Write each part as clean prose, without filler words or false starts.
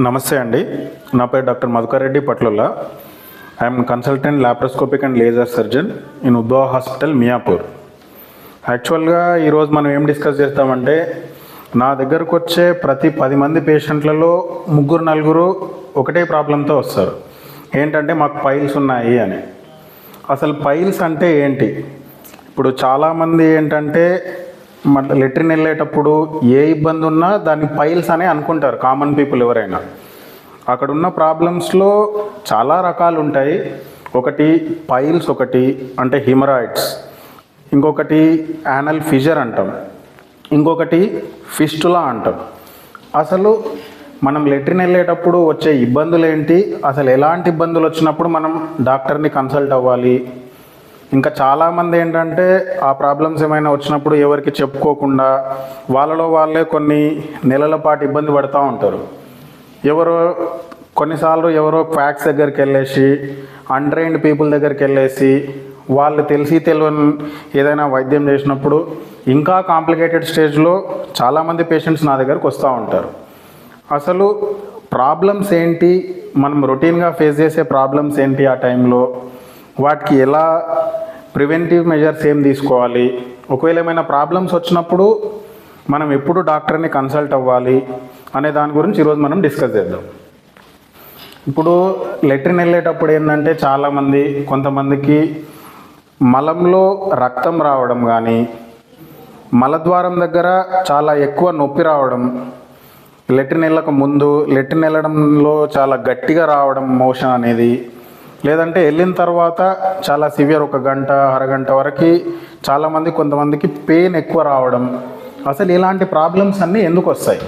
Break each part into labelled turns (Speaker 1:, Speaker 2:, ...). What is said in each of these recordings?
Speaker 1: నమస్తే అండి. నా పేరు doctor Madhukar Reddy Patlolla. I'm consultant laparoscopic and laser surgeon in Udbhava hospital Miyapur. యాక్చువల్గా ఈరోజు మనం ఏం డిస్కస్ చేస్తామంటే, నా దగ్గరకు వచ్చే ప్రతి 10 మంది పేషెంట్లలో 3-4 ఒకటే ప్రాబ్లంతో వస్తారు. ఏంటంటే మాకు పైల్స్ ఉన్నాయి అని. అసలు పైల్స్ అంటే ఏంటి? ఇప్పుడు చాలామంది ఏంటంటే మన లెట్రిన్ వెళ్ళేటప్పుడు ఏ ఇబ్బంది ఉన్నా దాన్ని పైల్స్ అనే అనుకుంటారు కామన్ పీపుల్ ఎవరైనా. అక్కడ ఉన్న ప్రాబ్లమ్స్లో చాలా రకాలు ఉంటాయి. ఒకటి పైల్స్, ఒకటి అంటే హిమరాయిడ్స్, ఇంకొకటి యానల్ ఫిజర్ అంటాం, ఇంకొకటి ఫిస్టులా అంటాం. అసలు మనం లెట్రిన్ వెళ్ళేటప్పుడు వచ్చే ఇబ్బందులు ఏంటి, అసలు ఎలాంటి ఇబ్బందులు వచ్చినప్పుడు మనం డాక్టర్ని కన్సల్ట్ అవ్వాలి, ఇంకా చాలామంది ఏంటంటే ఆ ప్రాబ్లమ్స్ ఏమైనా వచ్చినప్పుడు ఎవరికి చెప్పుకోకుండా వాళ్ళలో వాళ్ళే కొన్ని నెలల పాటు ఇబ్బంది పడుతూ ఉంటారు. కొన్నిసార్లు ఎవరో క్వాక్స్ దగ్గరికి వెళ్ళేసి, అన్ట్రైన్డ్ పీపుల్ దగ్గరికి వెళ్ళేసి వాళ్ళు తెలియని ఏదైనా వైద్యం చేసినప్పుడు ఇంకా కాంప్లికేటెడ్ స్టేజ్లో చాలామంది పేషెంట్స్ నా దగ్గరకు వస్తూ ఉంటారు. అసలు ప్రాబ్లమ్స్ ఏంటి, మనం రొటీన్గా ఫేస్ చేసే ప్రాబ్లమ్స్ ఏంటి, ఆ టైంలో వాటికి ఎలా ప్రివెంటివ్ మెజర్స్ ఏం తీసుకోవాలి, ఒకవేళ ఏమైనా ప్రాబ్లమ్స్ వచ్చినప్పుడు మనం ఎప్పుడు డాక్టర్ని కన్సల్ట్ అవ్వాలి అనే దాని గురించి ఈరోజు మనం డిస్కస్ చేద్దాం. ఇప్పుడు లెట్రిన్ వెళ్ళేటప్పుడు ఏంటంటే కొంతమందికి మలంలో రక్తం రావడం కానీ, మలద్వారం దగ్గర చాలా ఎక్కువ నొప్పి రావడం, లెట్రిన్ వెళ్ళక ముందు లెట్రిన్ వెళ్ళడంలో చాలా గట్టిగా రావడం మోషన్ అనేది, లేదంటే వెళ్ళిన తర్వాత చాలా సివియర్ 1 గంట అరగంట వరకు కొంతమందికి పెయిన్ ఎక్కువ రావడం. అసలు ఇలాంటి ప్రాబ్లమ్స్ అన్నీ ఎందుకు వస్తాయి?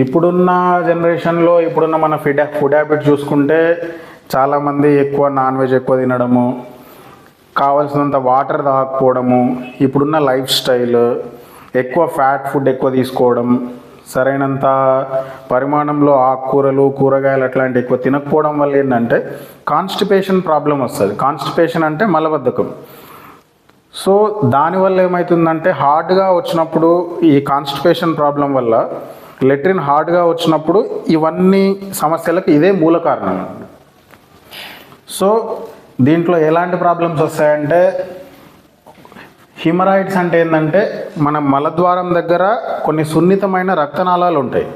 Speaker 1: ఇప్పుడున్న జనరేషన్లో ఇప్పుడున్న మన ఫుడ్ హ్యాబిట్ చూసుకుంటే చాలామంది ఎక్కువ నాన్ వెజ్ ఎక్కువ తినడము, కావాల్సినంత వాటర్ తాగకపోవడము, ఇప్పుడున్న లైఫ్ స్టైల్ ఎక్కువ ఫ్యాట్ ఫుడ్ ఎక్కువ తీసుకోవడం, సరైనంత పరిమాణంలో ఆకుకూరలు కూరగాయలు అట్లాంటి ఎక్కువ తినకపోవడం వల్ల ఏంటంటే కాన్స్టిపేషన్ ప్రాబ్లం వస్తుంది. కాన్స్టిపేషన్ అంటే మలబద్ధకం. సో దానివల్ల ఏమవుతుందంటే హార్డ్గా వచ్చినప్పుడు, ఈ కాన్స్టిపేషన్ ప్రాబ్లం వల్ల లెట్రిన్ హార్డ్గా వచ్చినప్పుడు ఇవన్నీ సమస్యలకు ఇదే మూల కారణం. సో దీంట్లో ఎలాంటి ప్రాబ్లమ్స్ వస్తాయంటే, హిమరాయిడ్స్ అంటే ఏంటంటే మన మలద్వారం దగ్గర కొన్ని సున్నితమైన రక్తనాళాలు ఉంటాయి.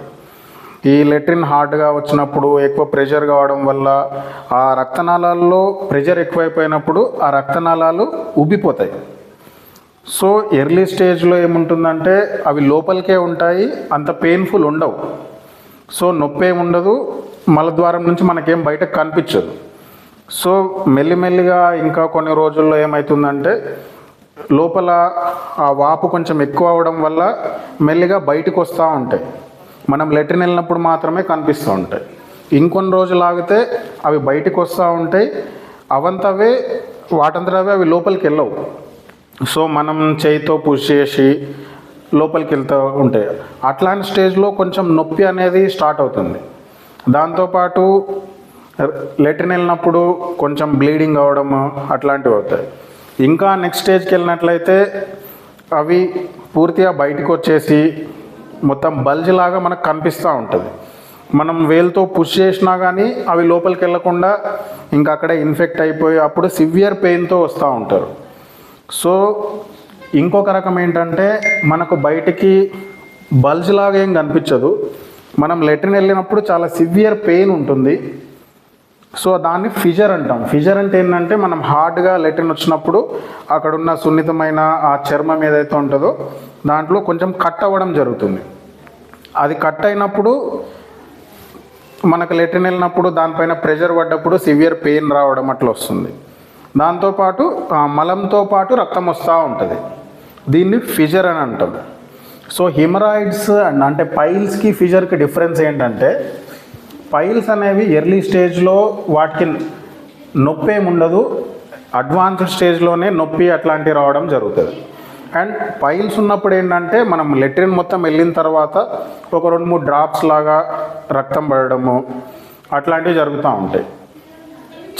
Speaker 1: ఈ లెట్రిన్ హార్డ్గా వచ్చినప్పుడు ఎక్కువ ప్రెషర్ కావడం వల్ల ఆ రక్తనాళాల్లో ప్రెషర్ ఎక్కువైపోయినప్పుడు ఆ రక్తనాళాలు ఉబ్బిపోతాయి. సో ఎర్లీ స్టేజ్లో ఏముంటుందంటే అవి లోపలికే ఉంటాయి, అంత పెయిన్ఫుల్ ఉండవు. సో నొప్పి ఏమి ఉండదు, మలద్వారం నుంచి మనకేం బయటకు కనిపించదు. సో మెల్లిమెల్లిగా ఇంకా కొన్ని రోజుల్లో ఏమవుతుందంటే లోపల ఆ వాపు కొంచెం ఎక్కువ అవడం వల్ల మెల్లిగా బయటకు వస్తూ ఉంటాయి. మనం లెట్రిన్ వెళ్ళినప్పుడు మాత్రమే కనిపిస్తూ ఉంటాయి. ఇంకొన్ని రోజులు ఆగితే అవి బయటకు వస్తూ ఉంటాయి. వాటంతటవే అవి లోపలికి వెళ్ళవు. సో మనం చేయితో పుష్ చేసి లోపలికి వెళ్తూ ఉంటాయి. అట్లాంటి స్టేజ్లో కొంచెం నొప్పి అనేది స్టార్ట్ అవుతుంది. దాంతోపాటు లెట్రిన్ వెళ్ళినప్పుడు కొంచెం బ్లీడింగ్ అవ్వడము అట్లాంటివి అవుతాయి. ఇంకా నెక్స్ట్ స్టేజ్కి వెళ్ళినట్లయితే అవి పూర్తిగా బయటకు వచ్చేసి మొత్తం బల్జ్ లాగా మనకు కనిపిస్తూ ఉంటుంది. మనం వేలుతో పుష్ చేసినా కానీ అవి లోపలికి వెళ్ళకుండా ఇంకా అక్కడే ఇన్ఫెక్ట్ అయిపోయి అప్పుడు సివియర్ పెయిన్తో వస్తూ ఉంటారు. సో ఇంకొక రకం ఏంటంటే మనకు బయటికి బల్జ్ లాగా ఏం కనిపించదు, మనం లెట్రిన్ వెళ్ళినప్పుడు చాలా సివియర్ పెయిన్ ఉంటుంది. సో దాన్ని ఫిజర్ అంటాం. ఫిజర్ అంటే ఏంటంటే మనం హార్డ్గా లెట్రిన్ వచ్చినప్పుడు అక్కడున్న సున్నితమైన ఆ చర్మం ఏదైతే ఉంటుందో దాంట్లో కొంచెం కట్ అవ్వడం జరుగుతుంది. అది కట్ అయినప్పుడు మనకు లెట్రిన్ వెళ్ళినప్పుడు దానిపైన ప్రెషర్ పడ్డప్పుడు సివియర్ పెయిన్ రావడం అట్లా వస్తుంది. దాంతోపాటు మలంతో పాటు రక్తం వస్తూ ఉంటుంది. దీన్ని ఫిజర్ అని అంటాం. సో హిమరాయిడ్స్ అంటే పైల్స్కి ఫిజర్కి డిఫరెన్స్ ఏంటంటే, పైల్స్ అనేవి ఎర్లీ స్టేజ్లో వాటికి నొప్పి ఏమి ఉండదు, అడ్వాన్స్డ్ స్టేజ్లోనే నొప్పి అట్లాంటివి రావడం జరుగుతుంది. అండ్ పైల్స్ ఉన్నప్పుడు ఏంటంటే మనం లెట్రిన్ మొత్తం వెళ్ళిన తర్వాత ఒక 2-3 డ్రాప్స్ లాగా రక్తం పడడము అట్లాంటివి జరుగుతూ ఉంటాయి.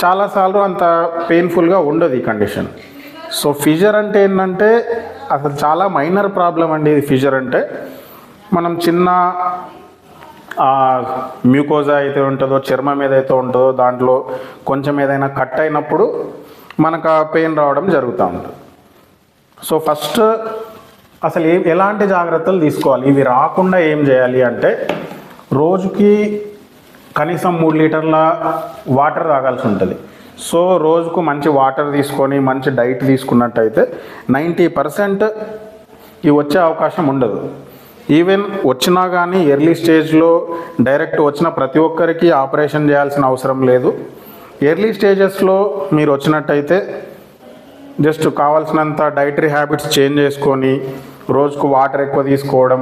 Speaker 1: చాలాసార్లు అంత పెయిన్ఫుల్గా ఉండదు ఈ కండిషన్. సో ఫిజర్ అంటే ఏంటంటే అసలు చాలా మైనర్ ప్రాబ్లం అండి ఇది. ఫిజర్ అంటే మనం చిన్న మ్యూకోజా అయితే ఉంటుందో, చర్మం ఏదైతే ఉంటుందో దాంట్లో కొంచెం ఏదైనా కట్ అయినప్పుడు మనకు ఆ పెయిన్ రావడం జరుగుతూ ఉంటుంది. సో ఫస్ట్ అసలు ఎలాంటి జాగ్రత్తలు తీసుకోవాలి, ఇవి రాకుండా ఏం చేయాలి అంటే, రోజుకి కనీసం 3 లీటర్ల వాటర్ తాగాల్సి ఉంటుంది. సో రోజుకు మంచి వాటర్ తీసుకొని మంచి డైట్ తీసుకున్నట్టయితే 90% ఇవి వచ్చే అవకాశం ఉండదు. ఈవెన్ వచ్చినా కానీ ఎర్లీ స్టేజ్లో డైరెక్ట్ వచ్చిన ప్రతి ఒక్కరికి ఆపరేషన్ చేయాల్సిన అవసరం లేదు. ఎర్లీ స్టేజెస్లో మీరు వచ్చినట్టయితే జస్ట్ కావాల్సినంత డైటరీ హ్యాబిట్స్ చేంజ్ చేసుకొని రోజుకు వాటర్ ఎక్కువ తీసుకోవడం,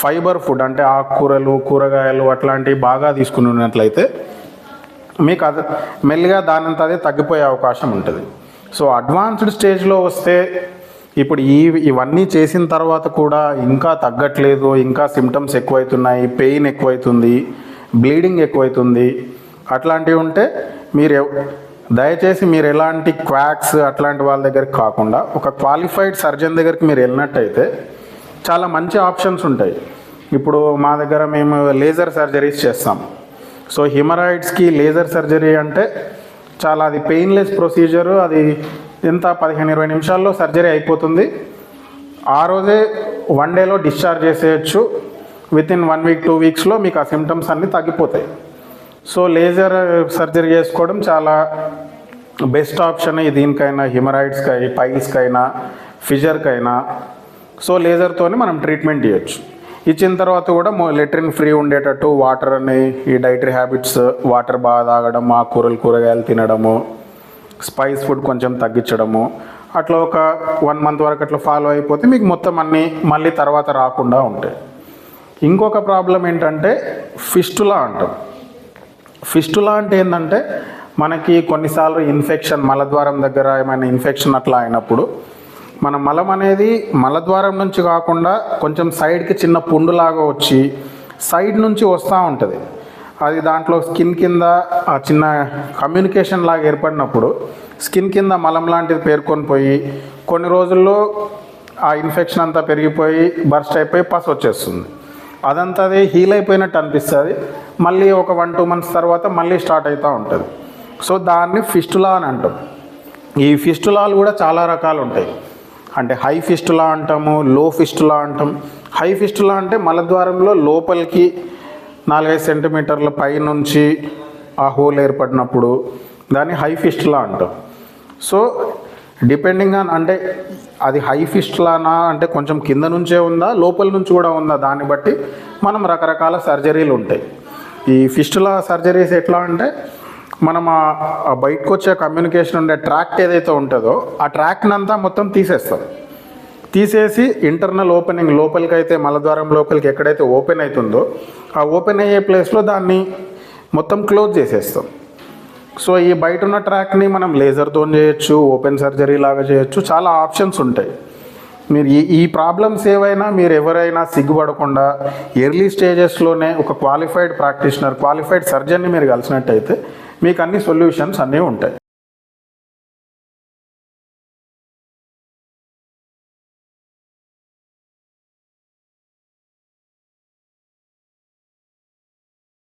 Speaker 1: ఫైబర్ ఫుడ్ అంటే ఆకుకూరలు, కూరగాయలు అట్లాంటివి బాగా తీసుకుని ఉన్నట్లయితే మీకు అది మెల్లిగా దానంతా అదే తగ్గిపోయే అవకాశం ఉంటుంది. సో అడ్వాన్స్డ్ స్టేజ్లో వస్తే ఇప్పుడు ఇవన్నీ చేసిన తర్వాత కూడా ఇంకా తగ్గట్లేదు, ఇంకా సిమ్టమ్స్ ఎక్కువవుతున్నాయి, పెయిన్ ఎక్కువవుతుంది, బ్లీడింగ్ ఎక్కువవుతుంది, అట్లాంటివి ఉంటే దయచేసి మీరు ఎలాంటి క్వాక్స్ అట్లాంటి వాళ్ళ దగ్గరికి కాకుండా ఒక క్వాలిఫైడ్ సర్జన్ దగ్గరికి మీరు వెళ్ళినట్టయితే చాలా మంచి ఆప్షన్స్ ఉంటాయి. ఇప్పుడు మా దగ్గర మేము లేజర్ సర్జరీస్ చేస్తాం. సో హిమరాయిడ్స్కి లేజర్ సర్జరీ అంటే చాలా అది పెయిన్లెస్ ప్రొసీజరు. అది ఎంత 15-20 నిమిషాల్లో సర్జరీ అయిపోతుంది. ఆ రోజే 1 డేలో డిశ్చార్జ్ చేసేయచ్చు. వితిన్ 1 వీక్ 2 వీక్స్లో మీకు ఆ సిమ్టమ్స్ అన్నీ తగ్గిపోతాయి. సో లేజర్ సర్జరీ చేసుకోవడం చాలా బెస్ట్ ఆప్షన్ దీనికైనా, హిమరాయిడ్స్కి, పైల్స్కైనా, ఫిజర్కైనా. సో లేజర్తోనే మనం ట్రీట్మెంట్ ఇవ్వచ్చు. ఇచ్చిన తర్వాత కూడా లెట్రిన్ ఫ్రీ ఉండేటట్టు వాటర్ అని, ఈ డైటరీ హ్యాబిట్స్, వాటర్ బాగా తాగడం, ఆకుకూరలు, కూరగాయలు తినడము, స్పైస్ ఫుడ్ కొంచెం తగ్గించడము, అట్లా ఒక 1 మంత్ వరకు అట్లా ఫాలో అయిపోతే మీకు మొత్తం అన్నీ మళ్ళీ తర్వాత రాకుండా ఉంటాయి. ఇంకొక ప్రాబ్లం ఏంటంటే ఫిస్టులా అంటాం. ఫిస్టులా అంటే ఏంటంటే మనకి కొన్నిసార్లు ఇన్ఫెక్షన్, మలద్వారం దగ్గర ఏమైనా ఇన్ఫెక్షన్ అట్లా అయినప్పుడు మన మలం అనేది మలద్వారం నుంచి కాకుండా కొంచెం సైడ్కి చిన్న పుండులాగా వచ్చి సైడ్ నుంచి వస్తూ ఉంటుంది. అది దాంట్లో స్కిన్ కింద ఆ చిన్న కమ్యూనికేషన్ లాగా ఏర్పడినప్పుడు స్కిన్ కింద మలం లాంటిది పేర్కొని పోయి కొన్ని రోజుల్లో ఆ ఇన్ఫెక్షన్ అంతా పెరిగిపోయి బర్స్ట్ అయిపోయి పస్ వచ్చేస్తుంది. అదంతా అది హీల్ అయిపోయినట్టు అనిపిస్తుంది. మళ్ళీ ఒక 1-2 మంత్స్ తర్వాత మళ్ళీ స్టార్ట్ అవుతూ ఉంటుంది. సో దాన్ని ఫిస్టులా అని అంటాం. ఈ ఫిస్టులాలు కూడా చాలా రకాలు ఉంటాయి. అంటే హై ఫిస్టులా అంటాము, లో ఫిస్టులా అంటాం. హై ఫిస్టులా అంటే మలద్వారంలో లోపలికి 4-5 సెంటీమీటర్ల పై నుంచి ఆ హోల్ ఏర్పడినప్పుడు దాన్ని హై ఫిస్టులా అంటాం. సో డిపెండింగ్ ఆన్ అంటే అది హై ఫిస్టులానా అంటే కొంచెం కింద నుంచే ఉందా, లోపల నుంచి కూడా ఉందా, దాన్ని బట్టి మనం రకరకాల సర్జరీలు ఉంటాయి. ఈ ఫిస్టులా సర్జరీస్ ఎట్లా అంటే మనం ఆ బయటకు వచ్చే కమ్యూనికేషన్ ఉండే ట్రాక్ట్ ఏదైతే ఉంటుందో ఆ ట్రాక్ట్ని అంతా మొత్తం తీసేస్తాం. తీసేసి ఇంటర్నల్ ఓపెనింగ్ లోపలికి అయితే మలద్వారం లోపలికి ఎక్కడైతే ఓపెన్ అవుతుందో ఆ ఓపెన్ అయ్యే ప్లేస్లో దాన్ని మొత్తం క్లోజ్ చేసేస్తాం. సో ఈ బయట ఉన్న ట్రాక్ని మనం లేజర్తో చేయొచ్చు, ఓపెన్ సర్జరీ లాగా చేయొచ్చు, చాలా ఆప్షన్స్ ఉంటాయి. మీరు ఈ ప్రాబ్లమ్స్ ఏవైనా మీరు ఎవరైనా సిగ్గుపడకుండా ఎర్లీ స్టేజెస్లోనే ఒక క్వాలిఫైడ్ ప్రాక్టీషనర్, క్వాలిఫైడ్ సర్జన్ని మీరు కలిసినట్టయితే మీకు అన్ని సొల్యూషన్స్ అన్నీ ఉంటాయి.